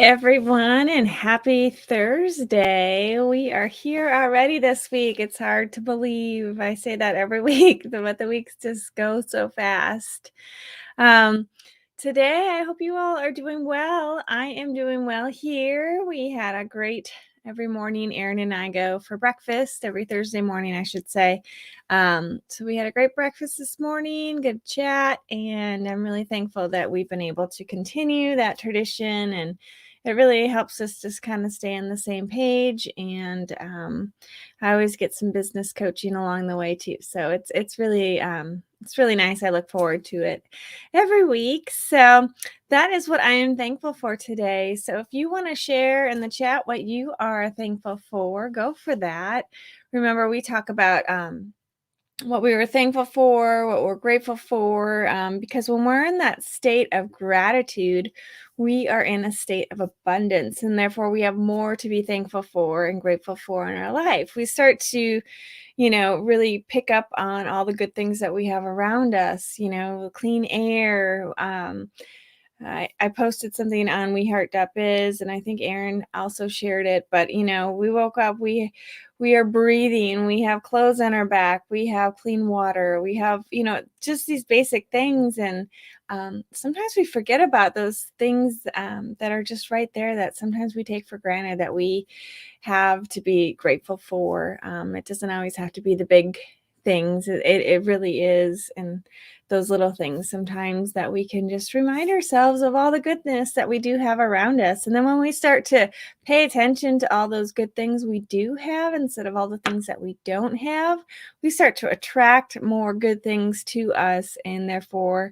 everyone, and happy Thursday. We are here already this week. It's hard to believe. I say that every week, but the weeks just go so fast. Um, Today, I hope you all are doing well. I am doing well here. We had a great every morning. Erin and I go for breakfast every Thursday morning, I should say. So we had a great breakfast this morning, good chat, and I'm really thankful that we've been able to continue that tradition, and it really helps us just kind of stay on the same page. And I always get some business coaching along the way too, so it's really nice. I look forward to it every week. So that is what I am thankful for today. So if you want to share in the chat what you are thankful for, go for that. Remember, we talk about what we were thankful for, what we're grateful for, because when we're in that state of gratitude, we are in a state of abundance, and therefore we have more to be thankful for and grateful for in our life. We start to really pick up on all the good things that we have around us, clean air. I posted something on We Heart Biz, and I think Erin also shared it. But we woke up, we are breathing, we have clothes on our back, we have clean water, we have just these basic things, and sometimes we forget about those things that are just right there that sometimes we take for granted that we have to be grateful for. It doesn't always have to be the big things. It really is, and those little things sometimes that we can just remind ourselves of all the goodness that we do have around us. And then when we start to pay attention to all those good things we do have instead of all the things that we don't have, we start to attract more good things to us, and therefore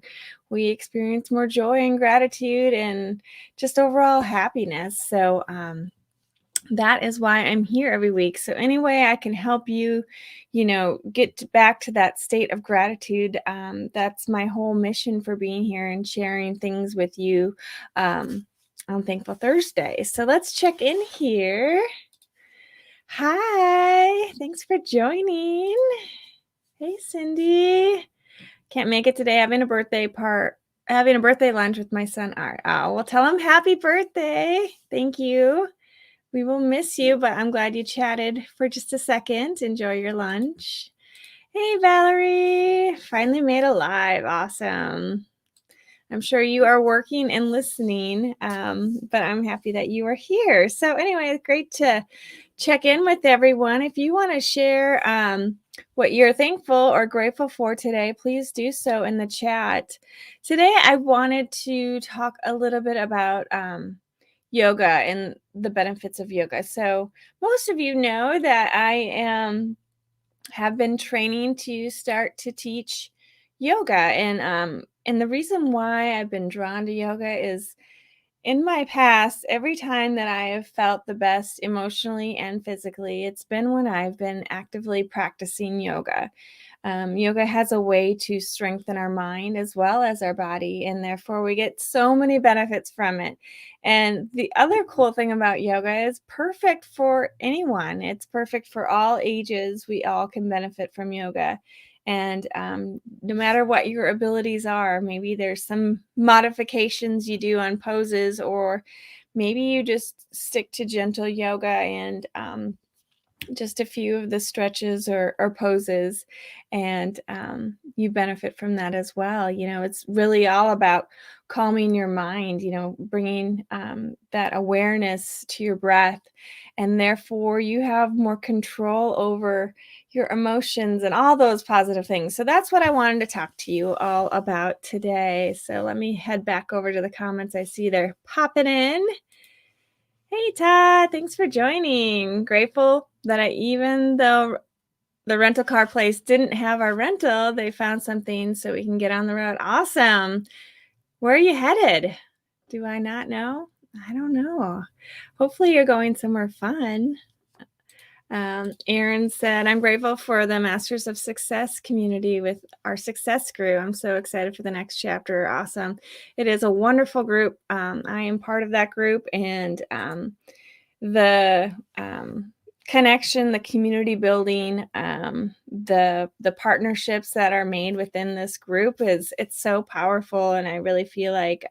we experience more joy and gratitude and just overall happiness. So that is why I'm here every week. So any way I can help you, get back to that state of gratitude, that's my whole mission for being here and sharing things with you on Thankful Thursday. So let's check in here. Hi, thanks for joining. Hey, Cindy. Can't make it today. Having a birthday lunch with my son Art. Oh, well, tell him happy birthday. Thank you. We will miss you, but I'm glad you chatted for just a second. Enjoy your lunch. Hey, Valerie. Finally made it live. Awesome. I'm sure you are working and listening, but I'm happy that you are here. So anyway, it's great to check in with everyone. If you want to share what you're thankful or grateful for today, please do so in the chat. Today, I wanted to talk a little bit about yoga and the benefits of yoga. So most of you know that I have been training to start to teach yoga, and the reason why I've been drawn to yoga is in my past, every time that I have felt the best emotionally and physically, it's been when I've been actively practicing yoga. Yoga has a way to strengthen our mind as well as our body, and therefore we get so many benefits from it. And the other cool thing about yoga is perfect for anyone. It's perfect for all ages. We all can benefit from yoga. And no matter what your abilities are, maybe there's some modifications you do on poses, or maybe you just stick to gentle yoga and just a few of the stretches or poses, and you benefit from that as well. It's really all about calming your mind, bringing that awareness to your breath, and therefore you have more control over your emotions and all those positive things. So that's what I wanted to talk to you all about today. So let me head back over to the comments. I see they're popping in. Hey, Todd, thanks for joining. Grateful that even though the rental car place didn't have our rental, they found something so we can get on the road. Awesome. Where are you headed? Do I not know? I don't know. Hopefully you're going somewhere fun. Erin said, I'm grateful for the Masters of Success community with our success group. I'm so excited for the next chapter. Awesome. It is a wonderful group. I am part of that group, and the connection, the community building, the partnerships that are made within this group it's so powerful. And I really feel like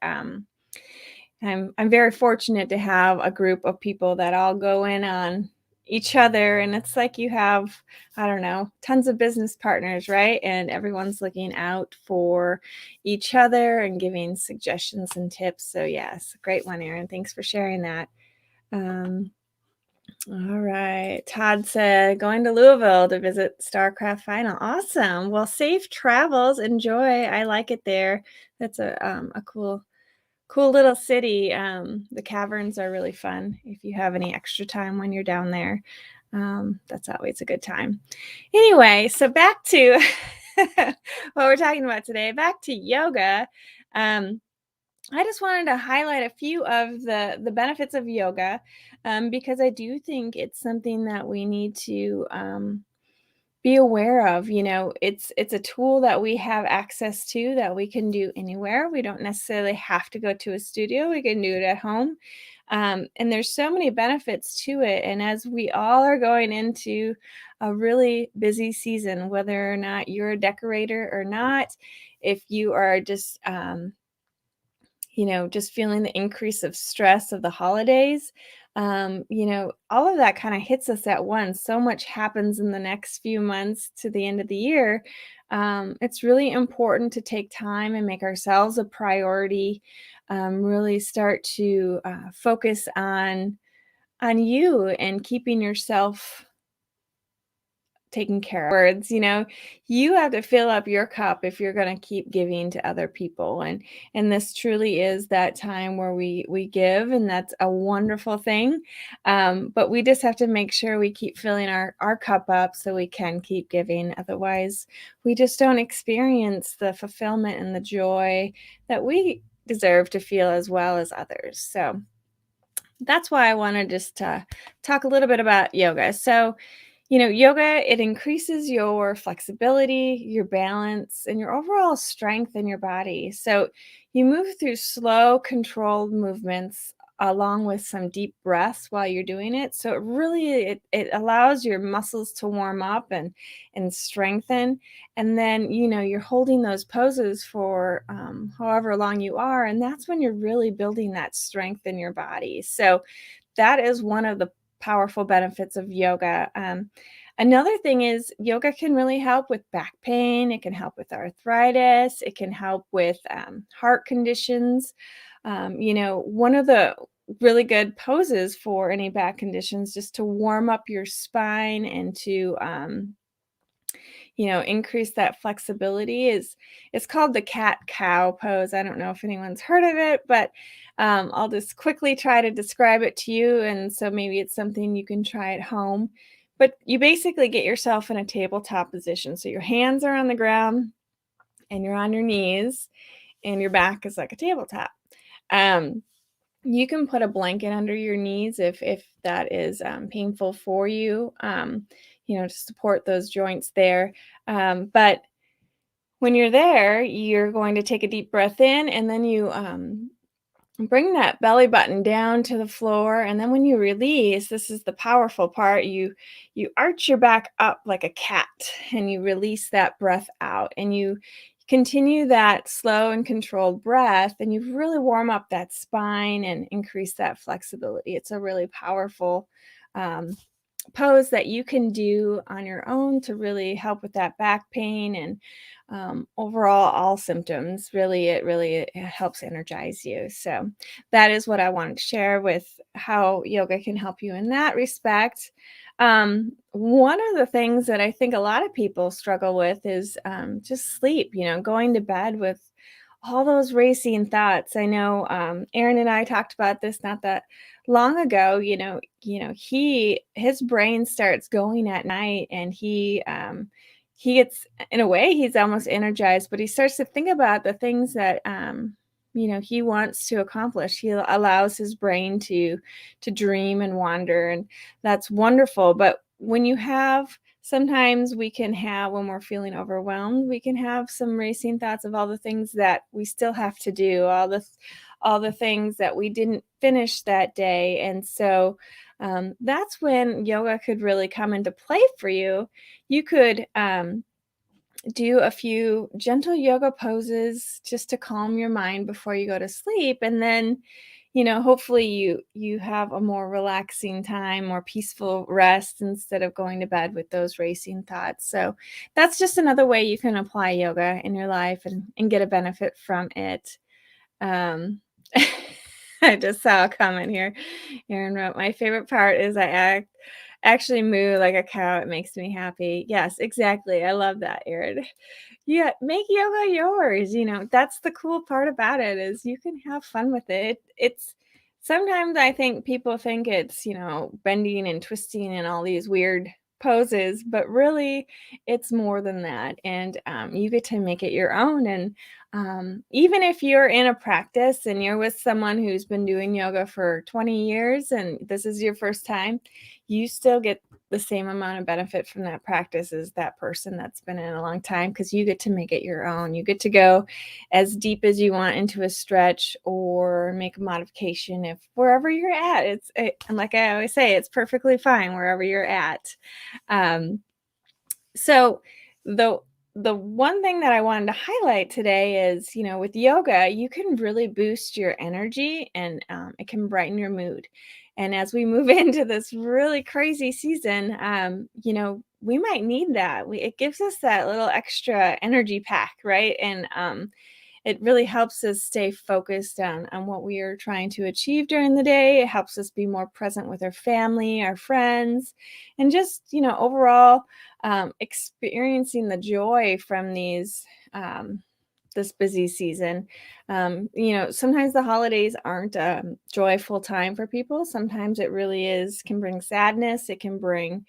I'm very fortunate to have a group of people that all go in on each other, and it's like you have, I don't know, tons of business partners, right? And everyone's looking out for each other and giving suggestions and tips. So yes, great one, Erin. Thanks for sharing that. Um, all right. Todd said, going to Louisville to visit StarCraft final. Awesome. Well, safe travels. Enjoy. I like it there. That's a cool little city. The caverns are really fun if you have any extra time when you're down there. That's always a good time. Anyway, so back to what we're talking about today, back to yoga. Um, I just wanted to highlight a few of the benefits of yoga, because I do think it's something that we need to be aware of. It's a tool that we have access to that we can do anywhere. We don't necessarily have to go to a studio. We can do it at home. And there's so many benefits to it. And as we all are going into a really busy season, whether or not you're a decorator or not, if you are just feeling the increase of stress of the holidays, all of that kind of hits us at once. So much happens in the next few months to the end of the year. It's really important to take time and make ourselves a priority. Really start to focus on you and keeping yourself taken care of. Words, you have to fill up your cup if you're going to keep giving to other people, and this truly is that time where we give, and that's a wonderful thing. But we just have to make sure we keep filling our cup up so we can keep giving. Otherwise, we just don't experience the fulfillment and the joy that we deserve to feel as well as others. So that's why I want to just talk a little bit about yoga. So, yoga, it increases your flexibility, your balance, and your overall strength in your body. So you move through slow, controlled movements along with some deep breaths while you're doing it. So it allows your muscles to warm up and strengthen. And then, you're holding those poses for however long you are. And that's when you're really building that strength in your body. So that is one of the powerful benefits of yoga. Another thing is yoga can really help with back pain. It can help with arthritis. It can help with heart conditions. One of the really good poses for any back conditions, just to warm up your spine and to increase that flexibility, is it's called the cat cow pose. I don't know if anyone's heard of it, but I'll just quickly try to describe it to you. And so maybe it's something you can try at home. But you basically get yourself in a tabletop position. So your hands are on the ground and you're on your knees and your back is like a tabletop. Um, you can put a blanket under your knees if that is painful for you, to support those joints there. But when you're there, you're going to take a deep breath in, and then you bring that belly button down to the floor. And then when you release, this is the powerful part, you arch your back up like a cat, and you release that breath out, and you continue that slow and controlled breath, and you really warm up that spine and increase that flexibility. It's a really powerful um, pose that you can do on your own to really help with that back pain and overall all symptoms. It really helps energize you. So that is what I wanted to share with how yoga can help you in that respect. One of the things that I think a lot of people struggle with is just sleep, going to bed with all those racing thoughts. I know Aaron and I talked about this not that long ago. His brain starts going at night, and he gets, in a way, he's almost energized, but he starts to think about the things that he wants to accomplish. He allows his brain to dream and wander, and that's wonderful. But sometimes we can have, when we're feeling overwhelmed, we can have some racing thoughts of all the things that we still have to do, all the things that we didn't finish that day. And so that's when yoga could really come into play for you. You could do a few gentle yoga poses just to calm your mind before you go to sleep. And then hopefully you have a more relaxing time, more peaceful rest instead of going to bed with those racing thoughts. So that's just another way you can apply yoga in your life and get a benefit from it. Um, I just saw a comment here. Aaron wrote, "My favorite part is actually moo like a cow. It makes me happy." Yes, exactly. I love that, Aaron. Yeah, make yoga yours. That's the cool part about it is you can have fun with it. It's sometimes I think people think it's, bending and twisting and all these weird poses, but really it's more than that. And you get to make it your own. And even if you're in a practice and you're with someone who's been doing yoga for 20 years and this is your first time, you still get the same amount of benefit from that practice as that person that's been in a long time because you get to make it your own. You get to go as deep as you want into a stretch or make a modification if wherever you're at. And like I always say, it's perfectly fine wherever you're at. Um, so the the one thing that I wanted to highlight today is, with yoga, you can really boost your energy and it can brighten your mood. And as we move into this really crazy season, we might need that. It gives us that little extra energy pack, right? And it really helps us stay focused on what we are trying to achieve during the day. It helps us be more present with our family, our friends, and just, overall experiencing the joy from this busy season. Sometimes the holidays aren't a joyful time for people. Sometimes it really can bring sadness. It can bring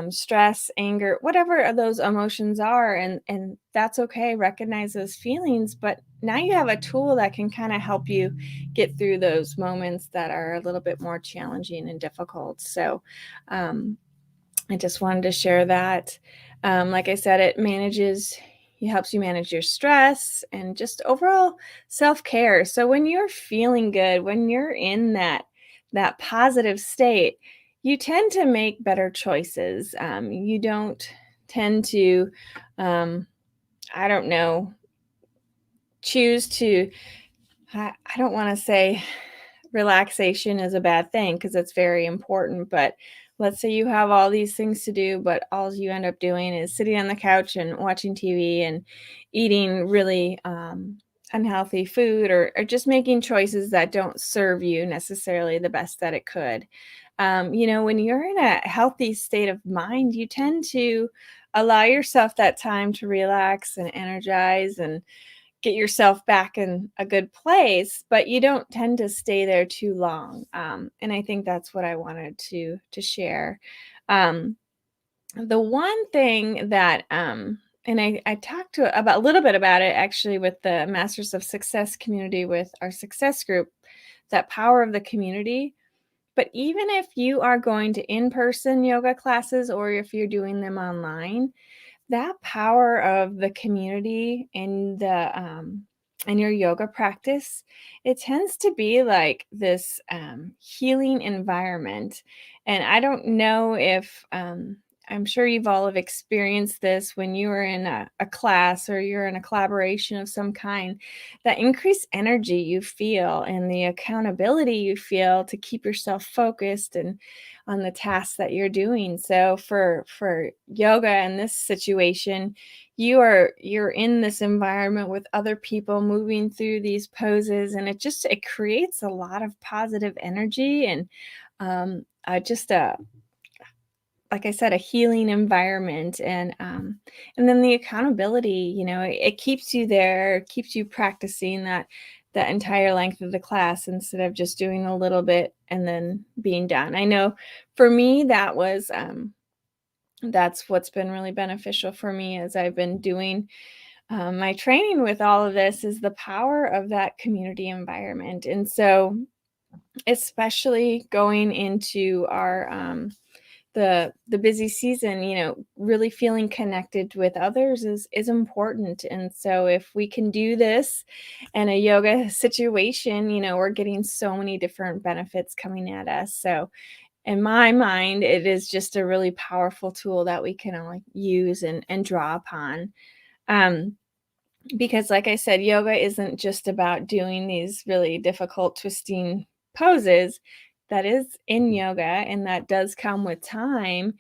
stress, anger, whatever those emotions are, and that's okay. Recognize those feelings, but now you have a tool that can kind of help you get through those moments that are a little bit more challenging and difficult. So, I just wanted to share that. Like I said, it helps you manage your stress and just overall self-care. So when you're feeling good, when you're in that positive state, you tend to make better choices. You don't tend to, I don't know, choose to. I don't want to say relaxation is a bad thing because it's very important. But let's say you have all these things to do, but all you end up doing is sitting on the couch and watching TV and eating really unhealthy food or just making choices that don't serve you necessarily the best that it could. When you're in a healthy state of mind, you tend to allow yourself that time to relax and energize and get yourself back in a good place, but you don't tend to stay there too long. And I think that's what I wanted to share. Um, the one thing that and I talked to about a little bit about it actually with the Masters of Success community with our success group, that power of the community. But even if you are going to in-person yoga classes or if you're doing them online, that power of the community in your yoga practice, it tends to be like this healing environment. And I don't know if I'm sure you've all have experienced this when you are in a class or you're in a collaboration of some kind, that increased energy you feel and the accountability you feel to keep yourself focused and on the tasks that you're doing. So for yoga in this situation, you're in this environment with other people moving through these poses, and it creates a lot of positive energy and just a like I said, a healing environment and then the accountability, it keeps you there, keeps you practicing that entire length of the class instead of just doing a little bit and then being done. I know for me that's what's been really beneficial for me as I've been doing my training with all of this is the power of that community environment. And so especially going into our the busy season, really feeling connected with others is important. And so if we can do this in a yoga situation, we're getting so many different benefits coming at us. So in my mind, it is just a really powerful tool that we can all use and draw upon. Um, because like I said, yoga isn't just about doing these really difficult twisting poses. That is in yoga, and that does come with time.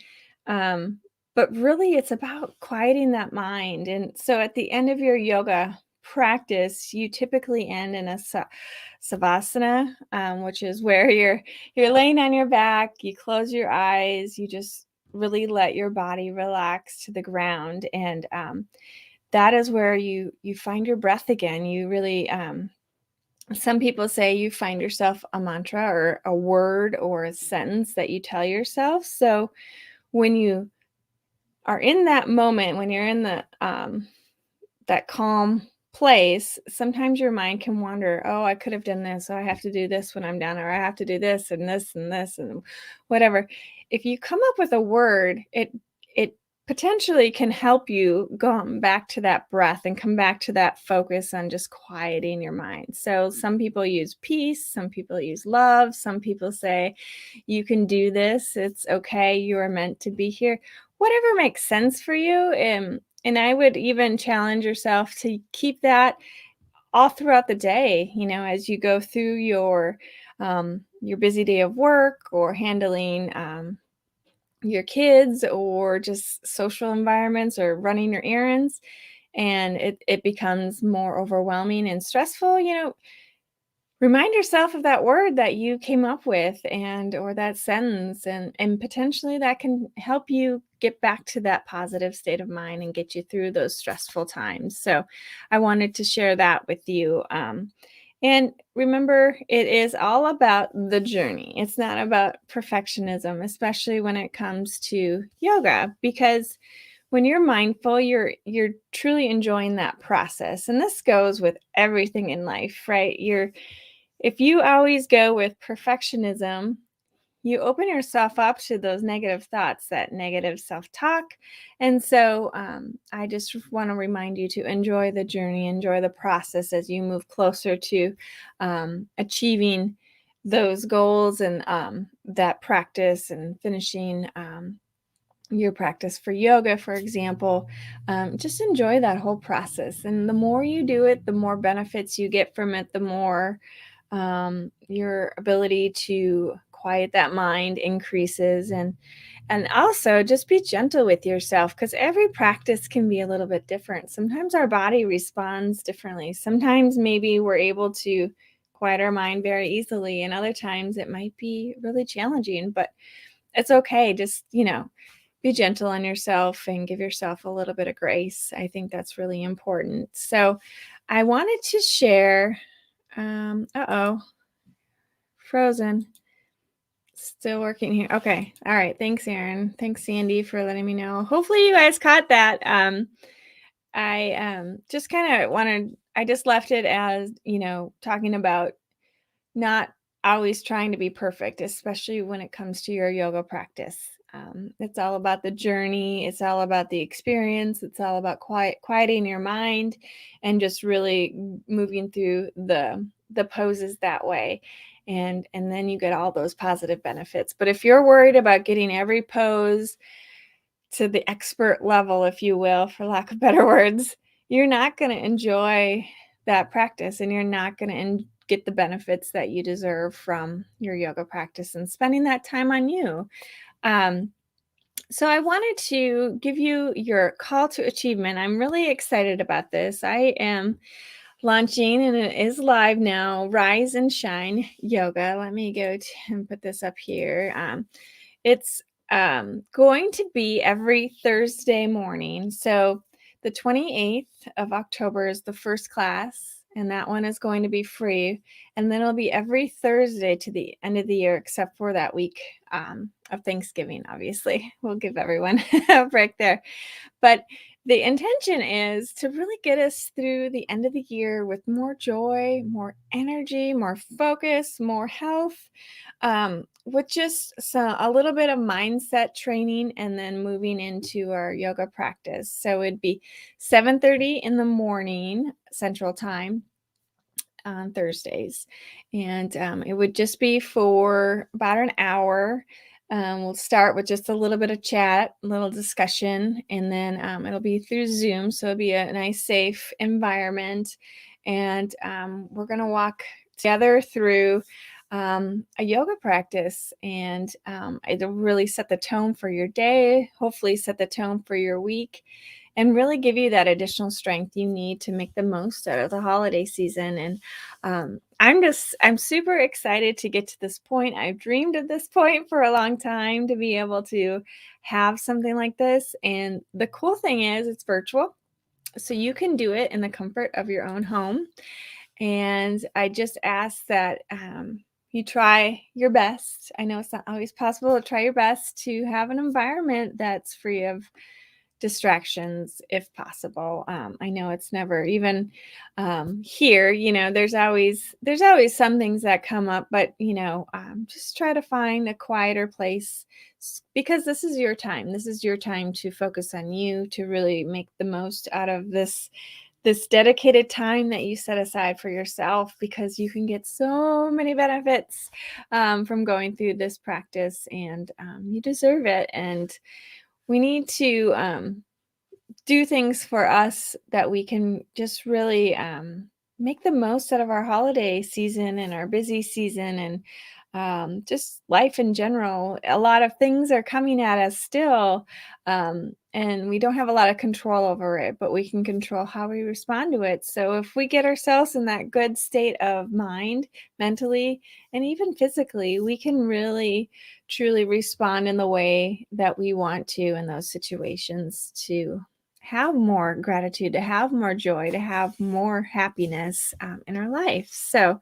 Um, but really, it's about quieting that mind. And so at the end of your yoga practice, you typically end in a savasana, which is where you're laying on your back, you close your eyes, you just really let your body relax to the ground. And that is where you find your breath again. You really some people say you find yourself a mantra or a word or a sentence that you tell yourself. So when you are in that moment, when you're in the that calm place, sometimes your mind can wander, oh, I could have done this, so I have to do this when I'm done, or I have to do this and this and this and whatever. If you come up with a word, it potentially can help you go back to that breath and come back to that focus on just quieting your mind. So some people use peace, some people use love, some people say you can do this, it's okay, you are meant to be here. Whatever makes sense for you. And I would even challenge yourself to keep that all throughout the day, as you go through your busy day of work or handling your kids or just social environments or running your errands, and it becomes more overwhelming and stressful. Remind yourself of that word that you came up with and or that sentence, and potentially that can help you get back to that positive state of mind and get you through those stressful times. So I wanted to share that with you. And remember, it is all about the journey. It's not about perfectionism, especially when it comes to yoga, because when you're mindful, you're truly enjoying that process. And this goes with everything in life, right? If you always go with perfectionism, you open yourself up to those negative thoughts, that negative self-talk. And so I just want to remind you to enjoy the journey, enjoy the process as you move closer to achieving those goals and that practice and finishing your practice for yoga, for example. Just enjoy that whole process. And the more you do it, the more benefits you get from it, the more your ability to quiet that mind increases. And also just be gentle with yourself, because every practice can be a little bit different. Sometimes our body responds differently. Sometimes maybe we're able to quiet our mind very easily, and other times it might be really challenging, but it's okay. Just, be gentle on yourself and give yourself a little bit of grace. I think that's really important. So I wanted to share, frozen. Still working here. Okay. All right. Thanks, Erin. Thanks, Sandy, for letting me know. Hopefully you guys caught that. I just kind of I just left it as, talking about not always trying to be perfect, especially when it comes to your yoga practice. It's all about the journey. It's all about the experience. It's all about quieting your mind and just really moving through the poses that way. And then you get all those positive benefits. But if you're worried about getting every pose to the expert level, if you will, for lack of better words, you're not going to enjoy that practice, and you're not going to get the benefits that you deserve from your yoga practice and spending that time on you. So I wanted to give you your call to achievement. I'm really excited about this. I am launching, and it is live now, Rise and Shine Yoga. Let me go and put this up here. It's going to be every Thursday morning. So the 28th of October is the first class, and that one is going to be free. And then it'll be every Thursday to the end of the year, except for that week of Thanksgiving, obviously. We'll give everyone a break there. But the intention is to really get us through the end of the year with more joy, more energy, more focus, more health, with just a little bit of mindset training, and then moving into our yoga practice. So it'd be 7:30 in the morning Central Time on Thursdays, and it would just be for about an hour. We'll start with just a little bit of chat, a little discussion, and then it'll be through Zoom. So it'll be a nice, safe environment. And we're going to walk together through a yoga practice. And it'll really set the tone for your day, hopefully, set the tone for your week, and really give you that additional strength you need to make the most out of the holiday season. And I'm super excited to get to this point. I've dreamed of this point for a long time, to be able to have something like this. And the cool thing is it's virtual, so you can do it in the comfort of your own home. And I just ask that you try your best. I know it's not always possible, to try your best to have an environment that's free of distractions if possible. I know it's never, even here, there's always some things that come up, but just try to find a quieter place, because this is your time. This is your time to focus on you, to really make the most out of this dedicated time that you set aside for yourself, because you can get so many benefits from going through this practice, and you deserve it. And we need to do things for us that we can just really make the most out of our holiday season and our busy season, and just life in general. A lot of things are coming at us still, and we don't have a lot of control over it, but we can control how we respond to it. So if we get ourselves in that good state of mind, mentally, and even physically, we can really truly respond in the way that we want to in those situations, to have more gratitude, to have more joy, to have more happiness in our life. So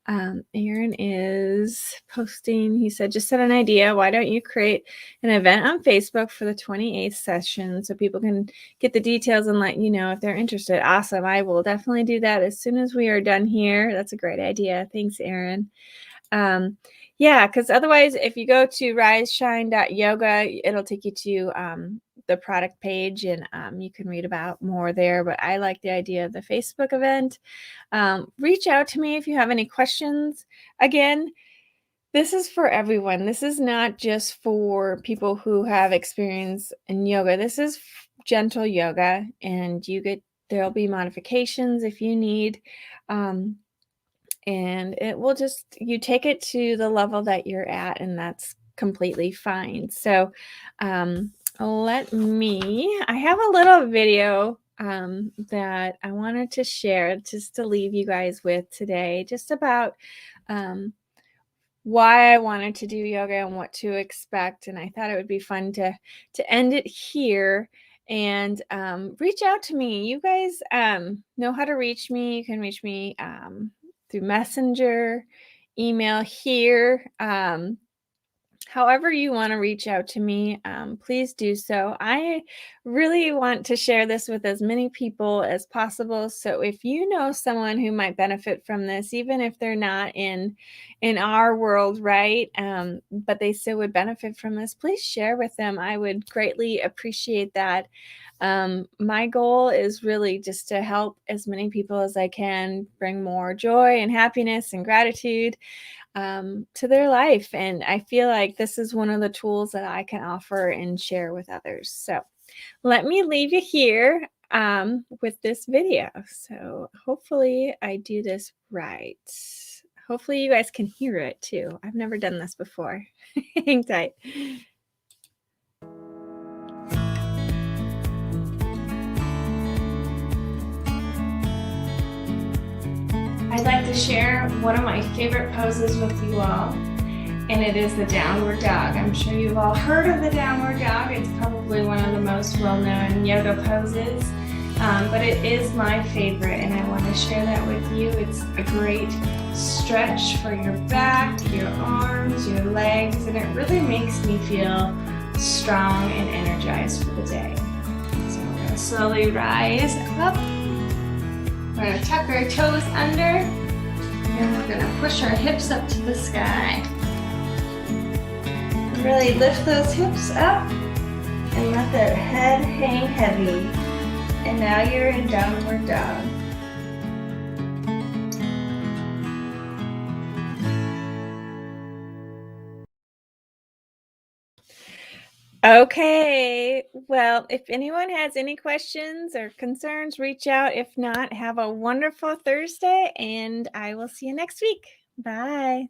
Aaron is posting, he said, just had an idea. Why don't you create an event on Facebook for the 28th session so people can get the details and let you know if they're interested? Awesome. I will definitely do that as soon as we are done here. That's a great idea. Thanks, Aaron. Yeah, because otherwise, if you go to riseshine.yoga, it'll take you to the product page, and you can read about more there. But I like the idea of the Facebook event. Reach out to me if you have any questions. Again, this is for everyone. This is not just for people who have experience in yoga. This is gentle yoga, and there'll be modifications if you need. And it will you take it to the level that you're at, and that's completely fine. So I have a little video that I wanted to share, just to leave you guys with today, just about why I wanted to do yoga and what to expect. And I thought it would be fun to end it here. And reach out to me. You guys know how to reach me. You can reach me through Messenger, email here. However you want to reach out to me, please do so. I really want to share this with as many people as possible. So if you know someone who might benefit from this, even if they're not in our world, right, but they still would benefit from this, please share with them. I would greatly appreciate that. My goal is really just to help as many people as I can bring more joy and happiness and gratitude to their life. And I feel like this is one of the tools that I can offer and share with others. So let me leave you here with this video. So hopefully I do this right. Hopefully you guys can hear it too. I've never done this before. Hang tight. I'd like to share one of my favorite poses with you all, and it is the downward dog. I'm sure you've all heard of the downward dog. It's probably one of the most well-known yoga poses, but it is my favorite, and I want to share that with you. It's a great stretch for your back, your arms, your legs, and it really makes me feel strong and energized for the day. So we're going to slowly rise up. We're going to tuck our toes under, and we're going to push our hips up to the sky. Really lift those hips up and let that head hang heavy. And now you're in downward dog. Okay. Well, if anyone has any questions or concerns, reach out. If not, have a wonderful Thursday, and I will see you next week. Bye.